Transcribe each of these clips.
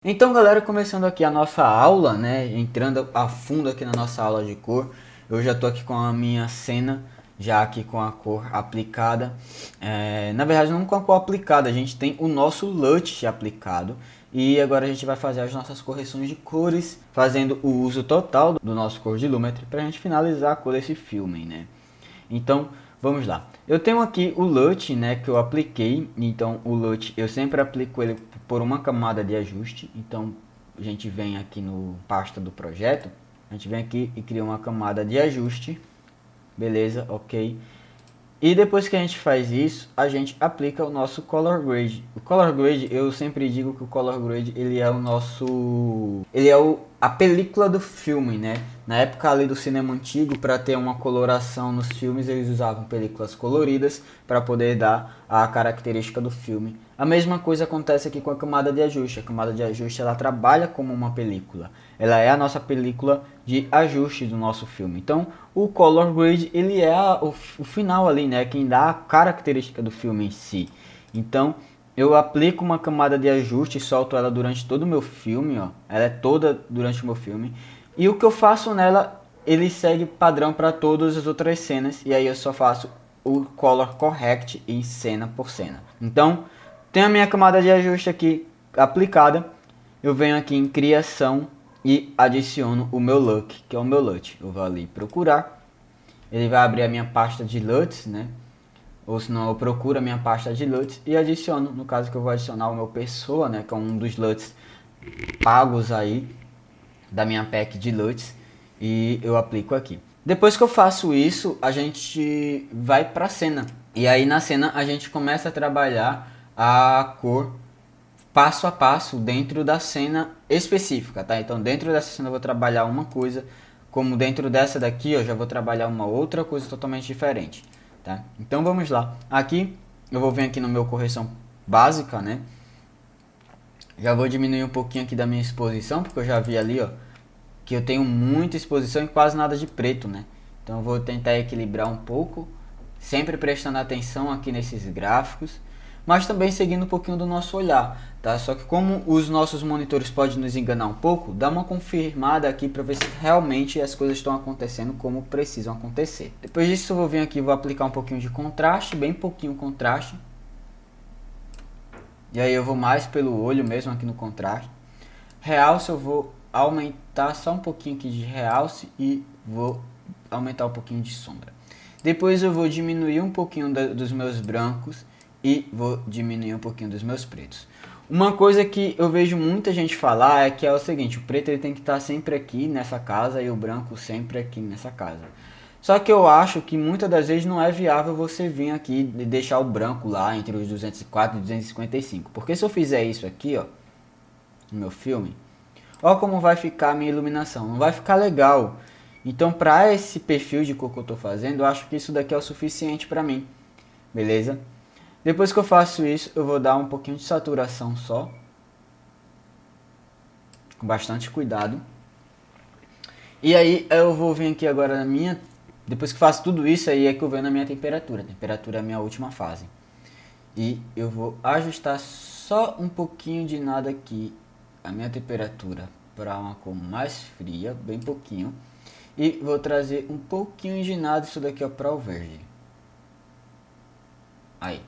Então, galera, começando aqui a nossa aula, né, entrando a fundo aqui na nossa aula de cor, eu já tô aqui com a minha cena, já aqui com a cor aplicada, na verdade não com a cor aplicada, a gente tem o nosso LUT aplicado, e agora a gente vai fazer as nossas correções de cores, fazendo o uso total do nosso cor de Lumetri, pra gente finalizar a cor desse filme, né. Então, vamos lá. Eu tenho aqui o LUT, né, que eu apliquei. Então, o LUT eu sempre aplico ele por uma camada de ajuste. Então, a gente vem aqui no pasta do projeto, a gente vem aqui e cria uma camada de ajuste. Beleza, ok. E depois que a gente faz isso, a gente aplica o nosso Color Grade. O Color Grade, eu sempre digo que o Color Grade, ele é o nosso... a película do filme, né? Na época ali do cinema antigo, para ter uma coloração nos filmes, eles usavam películas coloridas para poder dar a característica do filme. A mesma coisa acontece aqui com a camada de ajuste. A camada de ajuste, ela trabalha como uma película. Ela é a nossa película de ajuste do nosso filme. Então, o Color Grade, ele é o final ali, né? Quem dá a característica do filme em si. Então, eu aplico uma camada de ajuste e solto ela durante todo o meu filme, ó. Ela é toda durante o meu filme. E o que eu faço nela, ele segue padrão para todas as outras cenas. E aí eu só faço o Color Correct em cena por cena. Então, tem a minha camada de ajuste aqui aplicada. Eu venho aqui em criação e adiciono o meu LUT, que é o meu LUT. Eu vou ali procurar. Ele vai abrir a minha pasta de LUTs, né? Ou senão eu procuro a minha pasta de LUTs e adiciono. No caso que eu vou adicionar o meu Pessoa, né? Que é um dos LUTs pagos aí da minha pack de LUTs. E eu aplico aqui. Depois que eu faço isso, a gente vai para a cena. E aí na cena a gente começa a trabalhar a cor passo a passo dentro da cena específica, tá? Então dentro dessa cena eu vou trabalhar uma coisa, como dentro dessa daqui eu já vou trabalhar uma outra coisa totalmente diferente, tá? Então vamos lá. Aqui eu vou vir aqui no meu correção básica, né? Já vou diminuir um pouquinho aqui da minha exposição, porque eu já vi ali, ó, que eu tenho muita exposição e quase nada de preto, né? Então eu vou tentar equilibrar um pouco, sempre prestando atenção aqui nesses gráficos, mas também seguindo um pouquinho do nosso olhar, tá? Só que como os nossos monitores podem nos enganar um pouco, dá uma confirmada aqui para ver se realmente as coisas estão acontecendo como precisam acontecer. Depois disso eu vou vir aqui e vou aplicar um pouquinho de contraste, bem pouquinho contraste. E aí eu vou mais pelo olho mesmo aqui no contraste. Realce eu vou aumentar só um pouquinho aqui de realce e vou aumentar um pouquinho de sombra. Depois eu vou diminuir um pouquinho dos meus brancos e vou diminuir um pouquinho dos meus pretos. Uma coisa que eu vejo muita gente falar é que é o seguinte: o preto ele tem que estar sempre aqui nessa casa e o branco sempre aqui nessa casa. Só que eu acho que muitas das vezes não é viável você vir aqui e deixar o branco lá entre os 204 e 255. Porque se eu fizer isso aqui, ó, no meu filme, ó como vai ficar a minha iluminação. Não vai ficar legal. Então para esse perfil de cor que eu estou fazendo, eu acho que isso daqui é o suficiente para mim. Beleza? Depois que eu faço isso, eu vou dar um pouquinho de saturação só. Com bastante cuidado. E aí eu vou vir aqui agora na minha... Depois que faço tudo isso, aí é que eu venho na minha temperatura. A temperatura é a minha última fase. E eu vou ajustar só um pouquinho de nada aqui a minha temperatura para uma cor mais fria, bem pouquinho. E vou trazer um pouquinho de nada isso daqui para o verde. Aí,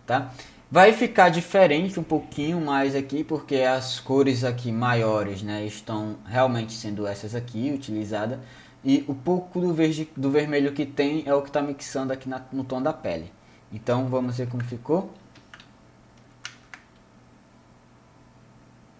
tá? Vai ficar diferente um pouquinho mais aqui, porque as cores aqui maiores, né, estão realmente sendo essas aqui utilizadas. E o pouco do verde, do vermelho que tem é o que está mixando aqui no tom da pele. Então vamos ver como ficou.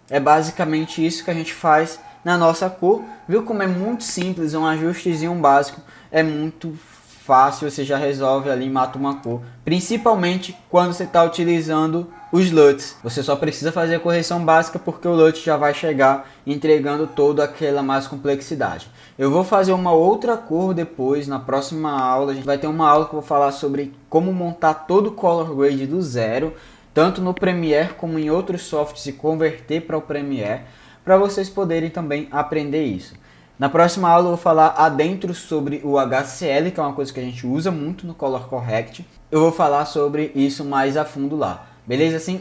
É basicamente isso que a gente faz na nossa cor. Viu como é muito simples, um ajustezinho básico. É muito fácil, você já resolve ali e mata uma cor. Principalmente quando você está utilizando os LUTs. Você só precisa fazer a correção básica porque o LUT já vai chegar entregando toda aquela mais complexidade. Eu vou fazer uma outra cor depois, na próxima aula. A gente vai ter uma aula que eu vou falar sobre como montar todo o Color Grade do zero, tanto no Premiere como em outros softwares, e converter para o Premiere, para vocês poderem também aprender isso. Na próxima aula eu vou falar adentro sobre o HCl, que é uma coisa que a gente usa muito no Color Correct. Eu vou falar sobre isso mais a fundo lá. Beleza? Assim,